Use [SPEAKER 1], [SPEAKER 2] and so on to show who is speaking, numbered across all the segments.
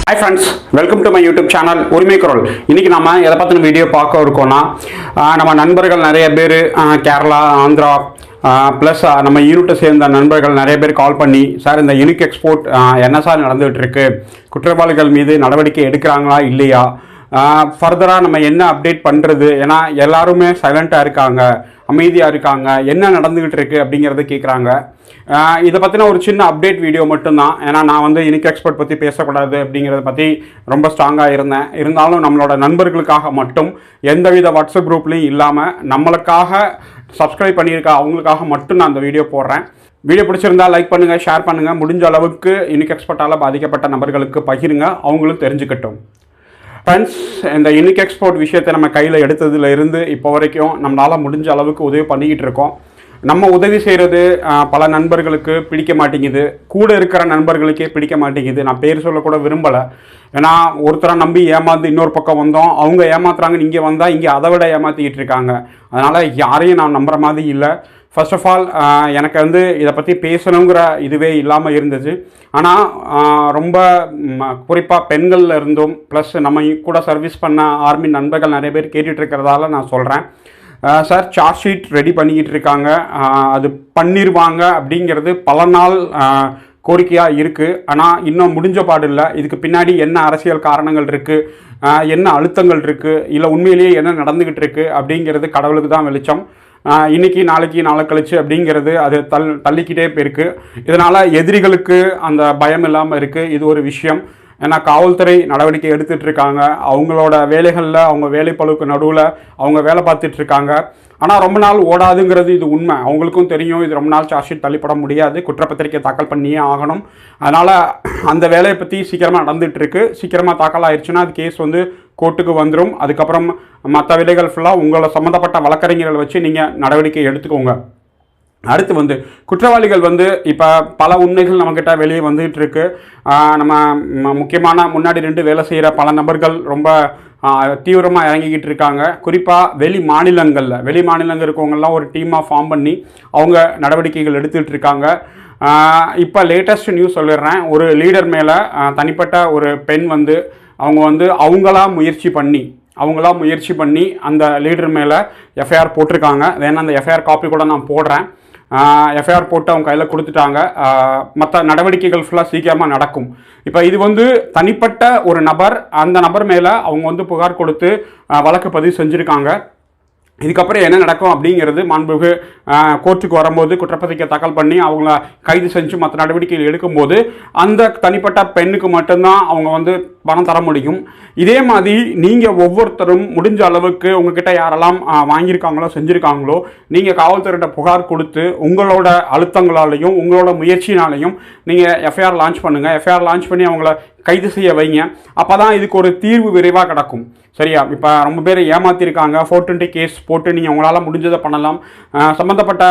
[SPEAKER 1] Hi friends, welcome to my YouTube channel உரிமை குரல். இன்னைக்கு நாம எதை பத்தின வீடியோ பார்க்க இருக்கோம்னா நம்ம நண்பர்கள் நிறைய பேர் கேரளா ஆந்திரா ப்ளஸ் நம்ம யூனிட்டை சேர்ந்த நண்பர்கள் நிறைய பேர் கால் பண்ணி சார் இந்த யூனிக் எக்ஸ்போர்ட் என்ன சார் நடந்துகிட்டு இருக்கு, குற்றவாளிகள் மீது நடவடிக்கை எடுக்கிறாங்களா இல்லையா, ஃபர்தராக நம்ம என்ன அப்டேட் பண்ணுறது, ஏன்னா எல்லாருமே சைலண்ட்டாக இருக்காங்க, அமைதியாக இருக்காங்க, என்ன நடந்துக்கிட்டு இருக்குது அப்படிங்கிறத கேட்குறாங்க. இதை பற்றின ஒரு சின்ன அப்டேட் வீடியோ மட்டும்தான். ஏன்னா நான் வந்து யூனிக் எக்ஸ்போர்ட் பற்றி பேசக்கூடாது அப்படிங்கிறத பற்றி ரொம்ப ஸ்ட்ராங்காக இருந்தேன். இருந்தாலும் நம்மளோட நண்பர்களுக்காக மட்டும் எந்தவித வாட்ஸ்அப் குரூப்லேயும் இல்லாமல் நம்மளுக்காக சப்ஸ்கிரைப் பண்ணியிருக்க அவங்களுக்காக மட்டும் நான் அந்த வீடியோ போடுறேன். வீடியோ பிடிச்சிருந்தால் லைக் பண்ணுங்கள், ஷேர் பண்ணுங்கள், முடிஞ்ச அளவுக்கு யூனிக் எக்ஸ்போர்ட்டால் பாதிக்கப்பட்ட நபர்களுக்கு பகிருங்க, அவங்களும் தெரிஞ்சுக்கட்டும். ஃப்ரெண்ட்ஸ், இந்த யூனிக் எக்ஸ்போர்ட் விஷயத்தை நம்ம கையில் எடுத்ததுல இருந்து இப்போ வரைக்கும் நம்மளால் முடிஞ்ச அளவுக்கு உதவி பண்ணிக்கிட்டு இருக்கோம். நம்ம உதவி செய்கிறது பல நண்பர்களுக்கு பிடிக்க மாட்டேங்குது, கூட இருக்கிற நண்பர்களுக்கே பிடிக்க மாட்டேங்குது. நான் பேர் சொல்லக்கூட விரும்பலை. ஏன்னா ஒருத்தரை நம்பி ஏமாந்து இன்னொரு பக்கம் வந்தோம், அவங்க ஏமாத்துறாங்கன்னு இங்கே வந்தால் இங்கே அதை விட ஏமாற்றிக்கிட்டு இருக்காங்க. அதனால் யாரையும் நான் நம்புகிற மாதிரி இல்லை. ஃபர்ஸ்ட் ஆஃப் ஆல் எனக்கு வந்து இதை பற்றி பேசணுங்கிற இதுவே இல்லாமல் இருந்துச்சு. ஆனால் ரொம்ப குறிப்பாக பெண்களில் இருந்தும் ப்ளஸ் நம்ம கூட சர்வீஸ் பண்ண ஆர்மி நண்பர்கள் நிறைய பேர் கேட்டுட்டு இருக்கிறதால நான் சொல்கிறேன். சார், சார்ஜ் ஷீட் ரெடி பண்ணிக்கிட்டு இருக்காங்க, அது பண்ணிடுவாங்க அப்படிங்கிறது பல நாள் கோரிக்கையாக இருக்குது. ஆனால் இன்னும் முடிஞ்ச பாடு இல்லை. இதுக்கு பின்னாடி என்ன அரசியல் காரணங்கள் இருக்குது, என்ன அழுத்தங்கள் இருக்குது, இல்லை உண்மையிலேயே என்ன நடந்துக்கிட்டு இருக்குது அப்படிங்கிறது கடவுளுக்கு தான் வெளிச்சம். இன்றைக்கி நாளைக்கு நாளை கழிச்சு அப்படிங்கிறது அது தள்ளிக்கிட்டே போயிருக்கு. இதனால் எதிரிகளுக்கு அந்த பயம் இல்லாமல் இருக்குது. இது ஒரு விஷயம். ஏன்னா காவல்துறை நடவடிக்கை எடுத்துகிட்டு இருக்காங்க, அவங்களோட வேலைகளில் அவங்க வேலைப்பளுவுக்கு நடுவில் அவங்க வேலை பார்த்துட்டு இருக்காங்க. ஆனால் ரொம்ப நாள் ஓடாதுங்கிறது இது உண்மை. அவங்களுக்கும் தெரியும் இது ரொம்ப நாள் சார்ஜ் ஷீட் தள்ளிப்பட முடியாது, குற்றப்பத்திரிக்கை தாக்கல் பண்ணியே ஆகணும். அதனால் அந்த வேலையை பற்றி சீக்கிரமாக நடந்துகிட்ருக்கு. சீக்கிரமாக தாக்கல் ஆயிடுச்சுன்னா அது கேஸ் வந்து கோர்ட்டுக்கு வந்துடும். அதுக்கப்புறம் மற்ற வேலைகள் ஃபுல்லாக உங்களை சம்மந்தப்பட்ட வழக்கறிஞர்களை வச்சு நீங்கள் நடவடிக்கை எடுத்துக்கோங்க. அடுத்து வந்து குற்றவாளிகள் வந்து இப்போ பல உண்மைகள் நம்மக்கிட்ட வெளியே வந்துகிட்டு இருக்கு. நம்ம முக்கியமான முன்னாடி ரெண்டு வேலை செய்கிற பல நபர்கள் ரொம்ப தீவிரமாக இறங்கிக்கிட்டு இருக்காங்க. குறிப்பாக வெளி மாநிலங்கள் இருக்கவங்கெல்லாம் ஒரு டீமாக ஃபார்ம் பண்ணி அவங்க நடவடிக்கைகள் எடுத்துகிட்டு இருக்காங்க. இப்போ லேட்டஸ்ட் நியூஸ் சொல்லிடுறேன். ஒரு லீடர் மேலே தனிப்பட்ட ஒரு பெண் வந்து அவங்களா முயற்சி பண்ணி அந்த லீடர் மேலே எஃப்ஐஆர் போட்டிருக்காங்க. வேணா அந்த எஃப்ஐஆர் காப்பி கூட நான் போடுறேன். எஃப்ஐஆர் போட்டு அவங்க கையில் கொடுத்துட்டாங்க. மற்ற நடவடிக்கைகள் ஃபுல்லாக சீக்கிரமாக நடக்கும். இப்போ இது வந்து தனிப்பட்ட ஒரு நபர், அந்த நபர் மேலே அவங்க புகார் கொடுத்து வழக்கு பதிவு செஞ்சுருக்காங்க. இதுக்கப்புறம் என்ன நடக்கும் அப்படிங்கிறது மாண்புமிகு கோர்ட்டுக்கு வரும்போது குற்றப்பத்திரிக்கை தாக்கல் பண்ணி அவங்கள கைது செஞ்சு மற்ற நடவடிக்கைகள் எடுக்கும்போது அந்த தனிப்பட்ட பெண்ணுக்கு மட்டும்தான் அவங்க பணம் தர முடியும். இதே மாதிரி நீங்கள் ஒவ்வொருத்தரும் முடிஞ்ச அளவுக்கு உங்ககிட்ட யாரெல்லாம் வாங்கியிருக்காங்களோ செஞ்சுருக்காங்களோ நீங்கள் காவல்துறையிட்ட புகார் கொடுத்து உங்களோட அழுத்தங்களாலையும் உங்களோட முயற்சினாலையும் நீங்கள் எஃப்ஐஆர் லான்ச் பண்ணுங்கள். எஃப்ஐஆர் லான்ச் பண்ணி அவங்கள கைது செய்ய வைங்க. அப்போ தான் இதுக்கு ஒரு தீர்வு விரைவாக கிடக்கும். சரியா? இப்போ ரொம்ப பேர் ஏமாற்றிருக்காங்க. 420 கேஸ் போட்டு நீங்கள் உங்களால் முடிஞ்சதை பண்ணலாம். சம்மந்தப்பட்ட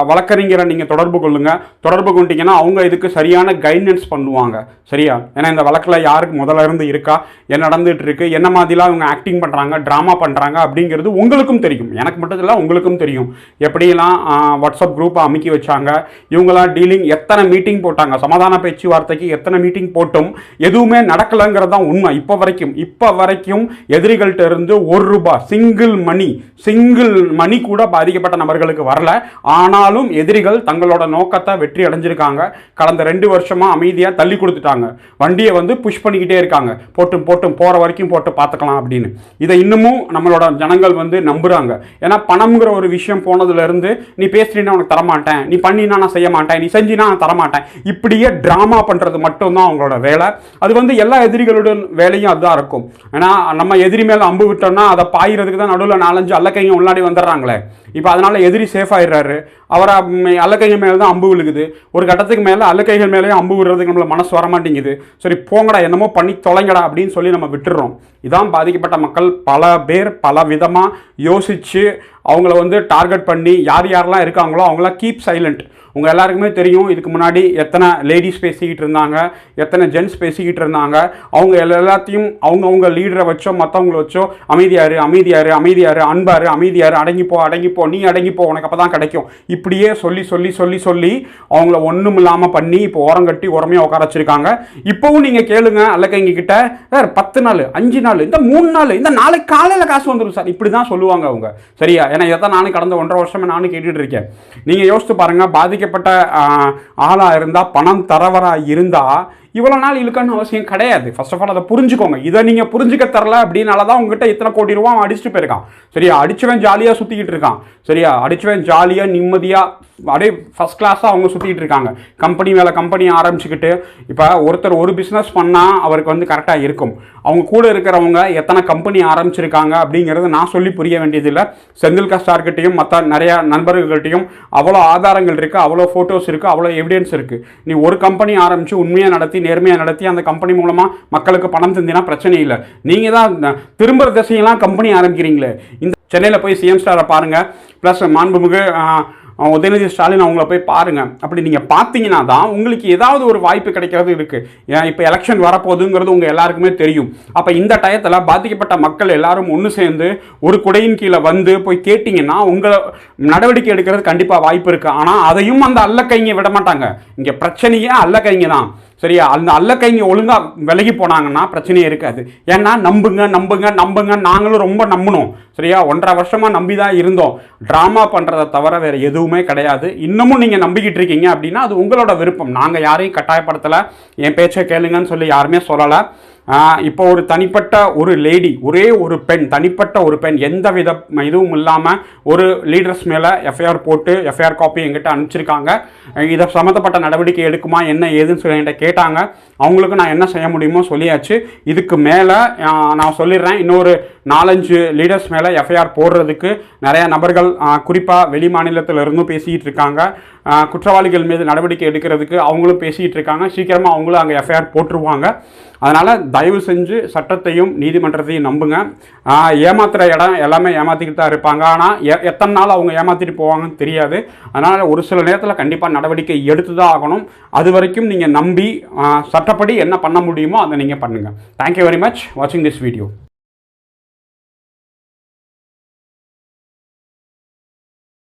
[SPEAKER 1] வழக்கறிஞரை நீங்கள் தொடர்பு கொண்டீங்கன்னா அவங்க இதுக்கு சரியான கைடன்ஸ் பண்ணுவாங்க. சரியா? ஏன்னா இந்த வழக்கில் யாருக்கு முதல்ல இருந்து இருக்கா, என்ன நடந்துகிட்டு இருக்கு, என்ன மாதிரிலாம் அவங்க ஆக்டிங் பண்ணுறாங்க, ட்ராமா பண்ணுறாங்க அப்படிங்கிறது உங்களுக்கும் தெரியும். எனக்கு மட்டும் இல்லை, உங்களுக்கும் தெரியும். எப்படியெல்லாம் வாட்ஸ்அப் குரூப்பை அமுக்கி வச்சாங்க, இவங்களாம் டீலிங், எத்தனை மீட்டிங் போட்டாங்க, சமாதான பேச்சுவார்த்தைக்கு எத்தனை மீட்டிங் போட்டும் எதுவுமே நடக்கலைங்கிறது தான் உண்மை. இப்போ வரைக்கும் எதிரிகள்கிட்ட இருந்து ₹1 சிங்கிள் மணி கூட பாதிக்கப்பட்ட நபர்களுக்கு வரல. ஆனாலும் எதிரிகள் தங்களோட நோக்கத்தை வெற்றி அடைஞ்சிருக்காங்க. கடந்த 2 வருஷமா அமைதியாக தள்ளி கொடுத்துட்டாங்க. வண்டியை புஷ் பண்ணிக்கிட்டே இருக்காங்க, போட்டும் போற வரைக்கும் போட்டு பார்த்துக்கலாம் அப்படின்னு. இதை இன்னமும் நம்மளோட ஜனங்கள் நம்புறாங்க. ஏன்னா பணம்ங்கிற ஒரு விஷயம் போனதுல இருந்து நீ பேசுறீன்னா உனக்கு தரமாட்டேன், நீ பண்ணினா நான் செய்ய மாட்டேன், நீ செஞ்சினா நான் தரமாட்டேன், இப்படியே டிராமா பண்றது மட்டும்தான் அவங்களோட வேலை. அது எல்லா எதிரிகளுடன் வேலையும் அதுதான் இருக்கும். ஏன்னா நம்ம எதிரி மேல அம்பு விட்டோம்னா அதை பாயிறதுக்கு தான் நடுவில் 4-5 அல்லக்கைங்க முன்னாடி வந்துடுறாங்களே. இப்போ அதனால எதிரி சேஃப் ஆயிடுறாரு. அவரை அல்லக்கைகள் மேலே தான் அம்பு விழுகுது. ஒரு கட்டத்துக்கு மேலே அல்லக்கைகள் மேலேயும் அம்பு விடுறதுக்கு நம்மள மனசு வரமாட்டேங்குது. சரி போங்கடா, என்னமோ பண்ணி தொலைங்கடா அப்படின்னு சொல்லி நம்ம விட்டுறோம். இதான் பாதிக்கப்பட்ட மக்கள் பல பேர் பல விதமாக யோசித்து அவங்கள வந்து டார்கெட் பண்ணி யார் யாரெல்லாம் இருக்காங்களோ அவங்களாம் கீப் சைலண்ட். உங்கள் எல்லாருக்குமே தெரியும் இதுக்கு முன்னாடி எத்தனை லேடிஸ் பேசிக்கிட்டு இருந்தாங்க, எத்தனை ஜென்ட்ஸ் பேசிக்கிட்டு இருந்தாங்க. அவங்க எல்லாத்தையும் அவங்கவுங்க லீடரை வச்சோ மற்றவங்கள வச்சோ அமைதியாரு அமைதியாரு அமைதியாரு அன்பாரு அமைதியாரு அடங்கிப்போ நீ அடங்கிப்போ உனக்கு அப்போ தான் கிடைக்கும் இப்படியே சொல்லி சொல்லி சொல்லி சொல்லி அவங்கள ஒன்றும் இல்லாமல் பண்ணி இப்போ ஓரங்கட்டி உரமையாக உட்கார வச்சிருக்காங்க. இப்போவும் நீங்கள் கேளுங்க அல்லக்கைங்க கிட்ட, சார் 10 நாள் 5 நாள் இந்த 3 நாள் இந்த நாளைக்கு காலையில் காசு வந்துடும் சார், இப்படி தான் சொல்லுவாங்க அவங்க. சரியா? ஏன்னா இதை நானும் கடந்த 1.5 வருஷமே நானும் கேட்டுட்டு இருக்கேன். நீங்கள் யோசித்து பாருங்கள், பாதிக்கப்பட்ட ஆளாக இருந்தால் பணம் தரவராக இருந்தால் இவ்வளோ நாள் இழுக்கன்னு அவசியம் கிடையாது. ஃபர்ஸ்ட் ஆஃப் ஆல் அதை புரிஞ்சுக்கோங்க. இதை நீங்கள் புரிஞ்சுக்க தரல அப்படின்னால தான் உங்ககிட்ட இத்தனை கோடி ரூபா அடிச்சுட்டு போயிருக்கான். சரியா? அடிச்சவன் ஜாலியாக சுற்றிக்கிட்டு இருக்கான். சரியா? அடிச்சவன் ஜாலியாக நிம்மதியாக அப்படியே ஃபஸ்ட் கிளாஸாக அவங்க சுற்றிக்கிட்டு இருக்காங்க. கம்பெனி மேலே கம்பெனி ஆரம்பிச்சுக்கிட்டு இப்போ ஒருத்தர் ஒரு பிஸ்னஸ் பண்ணால் அவருக்கு வந்து கரெக்டாக இருக்கும். அவங்க கூட இருக்கிறவங்க எத்தனை கம்பெனி ஆரம்பிச்சிருக்காங்க அப்படிங்கிறது நான் சொல்லி புரிய வேண்டியதில்லை. செந்தில் கஸ்டார்கிட்டையும் மற்ற நிறையா நண்பர்கள்கிட்டையும் அவ்வளோ ஆதாரங்கள் இருக்குது, அவ்வளோ ஃபோட்டோஸ் இருக்குது, அவ்வளோ எவிடன்ஸ் இருக்குது. நீ ஒரு கம்பெனி ஆரம்பித்து உண்மையாக நடத்தி நேர்மையாக நடத்தி அந்த கம்பெனி மூலமாக மக்களுக்கு பணம் தந்தினா பிரச்சனை இல்லை. நீங்கள் தான் திரும்புகிற திசையெல்லாம் கம்பெனி ஆரம்பிக்கிறீங்களே. இந்த சென்னையில் போய் சிஎம் ஸ்டாரை பாருங்கள், ப்ளஸ் மாண்புமிகு உதயநிதி ஸ்டாலின் அவங்கள போய் பாருங்கள். அப்படி நீங்கள் பார்த்தீங்கன்னா தான் உங்களுக்கு ஏதாவது ஒரு வாய்ப்பு கிடைக்கிறது இருக்குது. ஏன் இப்போ எலெக்ஷன் வரப்போகுதுங்கிறது உங்கள் எல்லாருக்குமே தெரியும். அப்போ இந்த டயத்தில் பாதிக்கப்பட்ட மக்கள் எல்லாரும் ஒன்று சேர்ந்து ஒரு குடையின் கீழே வந்து போய் கேட்டிங்கன்னா உங்களை நடவடிக்கை எடுக்கிறது கண்டிப்பாக வாய்ப்பு இருக்குது. ஆனால் அதையும் அந்த அல்லக்கைங்க விட மாட்டாங்க. இங்கே பிரச்சனையே அல்லக்கைங்க தான். சரியா? அந்த அல்லக்கைங்க ஒழுங்காக விலகி போனாங்கன்னா பிரச்சனையே இருக்காது. ஏன்னா நம்புங்க நம்புங்க நம்புங்க நாங்களும் ரொம்ப நம்பணும். சரியா? 1.5 வருஷமாக நம்பி தான் இருந்தோம். ட்ராமா பண்ணுறதை தவிர வேறு எதுவுமே கிடையாது. இன்னமும் நீங்கள் நம்பிக்கிட்டு இருக்கீங்க அப்படின்னா அது உங்களோட விருப்பம். நாங்கள் யாரையும் கட்டாயப்படுத்தலை. என் பேச்சை கேளுங்கன்னு சொல்லி யாருமே சொல்லலை. இப்போ ஒரு தனிப்பட்ட ஒரு லேடி, ஒரே ஒரு பெண், தனிப்பட்ட ஒரு பெண் எந்த வித இதுவும் இல்லாமல் ஒரு லீடர்ஸ் மேலே எஃப்ஐஆர் போட்டு எஃப்ஐஆர் காப்பி எங்கிட்ட அனுப்பிச்சிருக்காங்க. இதை சம்மந்தப்பட்ட நடவடிக்கை எடுக்குமா என்ன ஏதுன்னு சொல்லி என்கிட்ட கேட்டாங்க. அவங்களுக்கு நான் என்ன செய்ய முடியுமோ சொல்லியாச்சு. இதுக்கு மேலே நான் சொல்லிடுறேன், இன்னொரு 4-5 லீடர்ஸ் மேலே எஃப்ஐஆர் போடுறதுக்கு நிறைய நபர்கள் குறிப்பாக வெளி மாநிலத்தில் இருந்தும் பேசிக்கிட்டு இருக்காங்க. குற்றவாளிகள் மீது நடவடிக்கை எடுக்கிறதுக்கு அவங்களும் பேசிகிட்டு இருக்காங்க. சீக்கிரமாக அவங்களும் அங்கே எஃப்ஐஆர் போட்டுருவாங்க. அதனால் தயவு செஞ்சு சட்டத்தையும் நீதிமன்றத்தையும் நம்புங்க. ஏமாத்துகிற இடம் எல்லாமே ஏமாற்றிக்கிட்டு தான் இருப்பாங்க. ஆனால் எத்தனை நாள் அவங்க ஏமாற்றிட்டு போவாங்கன்னு தெரியாது. அதனால் ஒரு சில நேரத்தில் கண்டிப்பாக நடவடிக்கை எடுத்து தான் ஆகணும். அது வரைக்கும் நீங்கள் நம்பி சட்டப்படி என்ன பண்ண முடியுமோ அதை நீங்கள் பண்ணுங்கள். தேங்க்யூ வெரி மச் வாட்சிங் திஸ் வீடியோ.